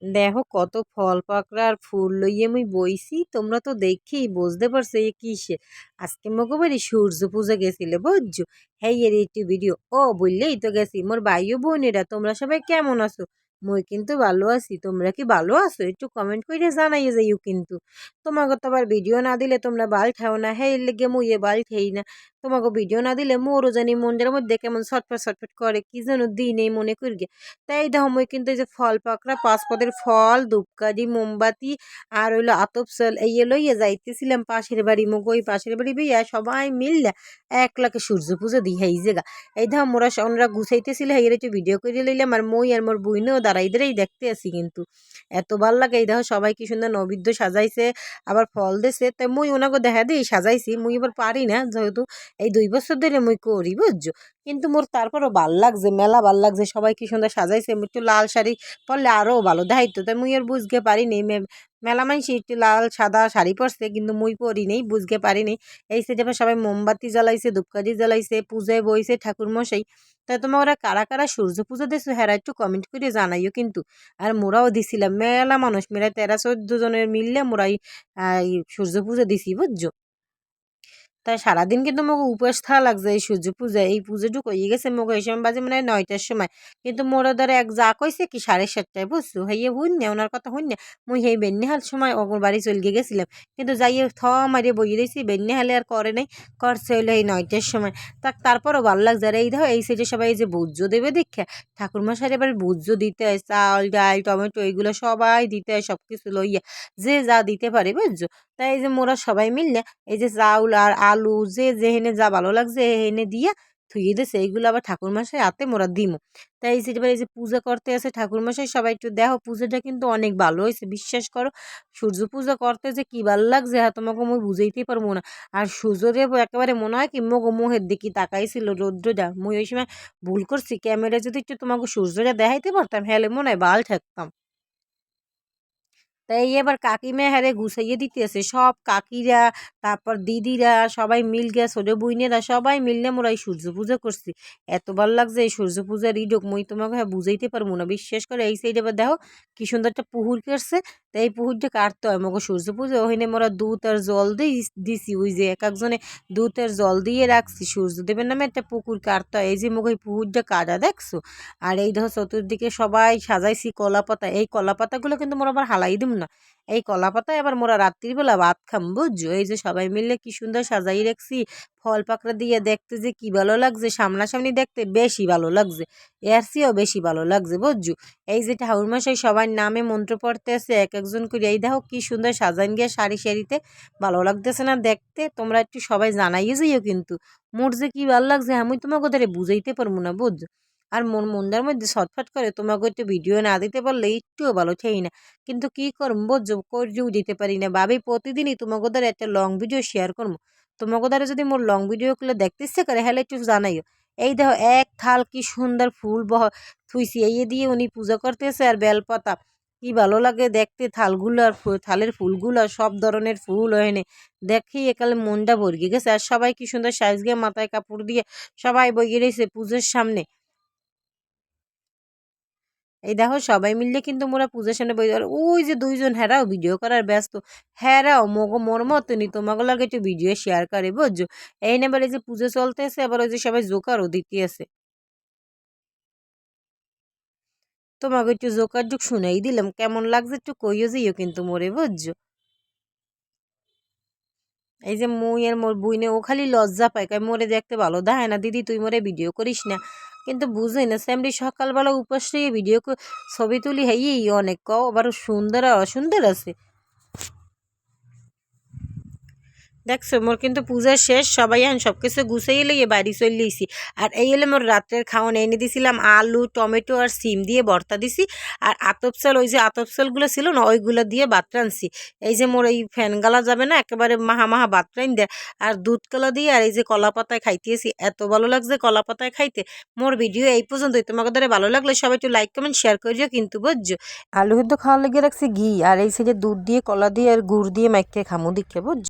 দেখো কত ফল পাকড়া আর ফুল লইয়ে মুই বইছি, তোমরা তো দেখি বুঝতে পারছো এ কিসে। আজকে মগো বাড়ি সূর্য পূজা গেছিলে বুঝছো। হ্যাঁ এর একটু ভিডিও ও বললেই তো গেছি। মোর ভাই ও বোনেরা তোমরা সবাই কেমন আছো? মুই কিন্তু ভালো আছি, তোমরা কি ভালো আছো? একটু কমেন্ট করে জানাইয়ে যাইও কিন্তু। তোমাকে তো আবার ভিডিও না দিলে তোমরা বাল ঠাও না, হ্যাঁ এর লেগে মুই এ বাল ঠেই না। তোমাকে ভিডিও না দিলে মোরও জানি মনটার মধ্যে কেমন ছটফট ছটফট করে, কি যেন দিন এই মনে করি। তাই দেখো মুই কিন্তু এই যে ফল পাকড়া, পাঁচ পদের ফল, ধূপকাঠি, মোমবাতি আর হইলো আতপ চাল এই লইয়া যাইতেছিলাম পাশের বাড়ি। মুখ ওই পাশের বাড়ি বইয়া সবাই মিললে এক লাখে সূর্য পুজো দিই এই জায়গা। এই দেখো মোরা ওনারা গুছাইতেছিল, এই একটু ভিডিও করে লইলাম। আর মই আর মোর বইনেও দাঁড়াই দেখতে আছি কিন্তু। এত ভাল লাগে। এই দেখো সবাই কি সুন্দর নৈবেদ্য সাজাইছে, আবার ফল দিছে। তাই মুই ওনাকে দেখা দিই সাজাইছি, মুই এবার পারি না যেহেতু এই 2 বছর ধরে মুই করি বুঝছো। কিন্তু মোর তারপরও ভাল লাগছে, মেলা ভাল লাগছে। সবাই কি সুন্দর সাজাইছে, একটু লাল শাড়ি পরলে আরও ভালো দেখাইতো। তাই মুই আর বুঝতে পারিনি। মেলা মানুষই একটু লাল সাদা শাড়ি পরছে, কিন্তু মুই পরি নেই, বুঝতে পারিনি। এই সাইডে আবার সবাই মোমবাতি জ্বালাইছে, ধূপকাঠি জ্বালাইছে, পূজায় বইছে ঠাকুর মশাই। তাই তোমার ওরা কারা কারা সূর্য পুজো দিছো হ্যাঁ একটু কমেন্ট করে জানাইও কিন্তু। আর মোরাও দিছিলাম, মেলা মানুষ মেলা 13-14 জনের মিললে মোরাই সূর্য পুজো দিছি বুঝছো। তাই সারাদিন কিন্তু মোক উপবাস থাকা লাগছে এই সূর্য পূজা। এই পুজোটুকু হয়ে গেছে মোক এই সময় বাজে মানে 9টার সময়। কিন্তু মোরা ধরে এক যা কইছে কি 7:30টায় বুঝছো। হইয়ে হুন না ওনার কথা হুন না। মুই সেই বেন্নিহাল সময় ওর বাড়ি চলে গেছিলাম। কিন্তু যাইয়ে মারিয়ে বইয়ে দিয়েছি, বেন্নিহালে আর করে নাই, করছে হইলো এই 9টার সময়। তারপরও ভালো লাগছে। আর এই দেখো এই সাইডে সবাই এই যে ভোজ্য দেবে দেখে ঠাকুরমশাই এবার ভোজ্য দিতে হয়, চাল ডাল টমেটো এগুলো সবাই দিতে হয়, সব কিছু লইয়া যে যা দিতে পারে বুঝছো। তাই এই যে মোরা সবাই মিললে এই যে চাউল আর আলু যে যেহেনে যা ভালো লাগছে হেনে দিয়া থুয়ে দিছে। এইগুলো আবার ঠাকুরমশাই হাতে মোরা দিমু। তাই এই যে পূজা করতে আছে ঠাকুরমশাই, সবাই একটু দেখো পূজাটা কিন্তু অনেক ভালো হয়েছে বিশ্বাস করো। সূর্য পূজা করতে যে কি ভালো লাগছে হ্যাঁ তোমাকে মুই বুঝাইতেই পারবো না। আর সূর্যরে একেবারে মনে হয় কি মোহের দিকে তাকাইছিল রৌদ্রটা। মুই ওই সময় ভুল করছি, ক্যামেরা যদি একটু তোমাকে সূর্যটা দেখাইতে পারতাম হ্যাঁ মনে হয় বাল ঠেকতাম। তাই এবার কাকিমা হারে গুছাইয়ে দিতেছে সব কাকিরা, তারপর দিদিরা সবাই মিল গে, ছোট বইনেরা সবাই মিললে মোরা এই সূর্য পূজা করছি। এত ভালো লাগছে এই সূর্য পূজার ইডক মুই তোমাকে হ্যাঁ বুঝাইতে পারবো না। বিশ্বাস করে এই সাইডে এবার দেখো কি সুন্দর একটা পুহুর কাটছে। তাই এই পুহুরটা কাটতে হয় মগো সূর্য পুজো। ওখানে মোরা দুধ আর জল দিছি, ওই যে এক একজনে দুধ আর জল দিয়ে রাখছি। সূর্যদেবের নামে একটা পুকুর কাটতে হয়। এই যে মগো এই পুহুরটা কাটা দেখছো। আর এই দেখো চতুর্দিকে সবাই সাজাইছি কলা পাতা। এই কলা পাতাগুলো কিন্তু মোরা আবার হালাই দিম না। এই কলা পাতায় আবার মোরা রাত্রিবেলা ভাত খাম বুঝছো। এই যে সবাই মিললে কি সুন্দর সাজাই রাখছি, ফল পাকড়া দিয়ে দেখতে যে কি ভালো লাগছে, সামনাসামনি দেখতে বেশি ভালো লাগছে, এর চেয়েও বেশি ভালো লাগছে বুঝছো। এই যে ঠাকুরমশাই সবার নামে মন্ত্র পড়তে আছে এক একজন করে। এই দেখো কি সুন্দর সাজান গিয়ে সারি সারিতে, ভালো লাগতেছে না দেখতে? তোমরা একটু সবাই জানাইয়ে যাইও কিন্তু। মোর যে কি ভালো লাগছে আমি তোমাকে ওদের বুঝাইতে পারবো না বুঝছো। আর মনটার মধ্যে ছটফট করে তোমাকে একটু ভিডিও না দিতে পারলে একটুও ভালো ঠেই না। কিন্তু কি করবো বুঝছো, করেও দিতে পারি না। ভাবি প্রতিদিনই তোমাকে দ্বারা একটা লং ভিডিও শেয়ার করবো। তোমাকে দ্বারা যদি মোর লং ভিডিওগুলো দেখতে ইচ্ছে করে হলে একটু জানাইও। এই দেখো এক থাল কি সুন্দর ফুল থুইছি, এই দিয়ে উনি পূজা করতেছে। আর বেলপাতা কি ভালো লাগে দেখতে, থালগুলো আর থালের ফুলগুলো সব ধরনের ফুল হয়নি দেখি একালে মনটা ভরগে গেছে। আর সবাই কি সুন্দর সাইজ গিয়ে মাথায় কাপড় দিয়ে সবাই বইয়ে রয়েছে পুজোর সামনে। এই দেখো সবাই মিললে কিন্তু মোরা পূজার সামনে বই। আর ওই যে 2জন হেরাও ভিডিও করার ব্যস্ত। হেরাও মোর মতনই তোমাকে লাগে একটু ভিডিও শেয়ার করে বুঝছো। এই নেবার এই যে পুজো চলতেছে, আবার ওই যে সবাই জোকারও দিতে আছে। তোমাকে একটু জোকার যুগ শুনাই দিলাম, কেমন লাগছে একটু কইও যাইও কিন্তু মোরে বুঝছো। এই যে মুই আর মোর বুইনে ও খালি লজ্জা পায়, কয় মোরে দেখতে ভালো দেখায় না দিদি, তুই মোরে ভিডিও করিস না। কিন্তু বুঝই না স্যামরি সকালবেলা উপাস থেকে ভিডিও ছবি তুলি হেই অনেক কও আবার সুন্দর আর অসুন্দর আছে। দেখছো মোর কিন্তু পূজা শেষ, সবাই আন সব কিছু গুছাইয়ে লইয়ে বাড়ি চলেইছি। আর এই হলে মোর রাত্রের খাওয়ান এনে দিছিলাম আলু টমেটো আর সিম দিয়ে ভর্তা দিছি। আর আতপ চাল, ওই যে আতপ চালগুলো ছিল না ওইগুলো দিয়ে ভাত রানছি। এই যে মোর এই ফ্যান গালা যাবে না একেবারে মাহা মাহা ভাত রান দেয়। আর দুধ কলা দিয়ে আর এই যে কলা পাতায় খাইতেছি, এত ভালো লাগছে কলা পাতায় খাইতে। মোর ভিডিও এই পর্যন্তই। তোমাকে ধরে ভালো লাগলে সবাই একটু লাইক কমেন্ট শেয়ার করিও কিন্তু বুঝছো। আলু সেদ্ধ খাওয়ার লেগে রাখছি ঘি, আর এই সাইডে দুধ দিয়ে কলা দিয়ে আর গুড় দিয়ে মাইকে খামু দিকে বুঝছো।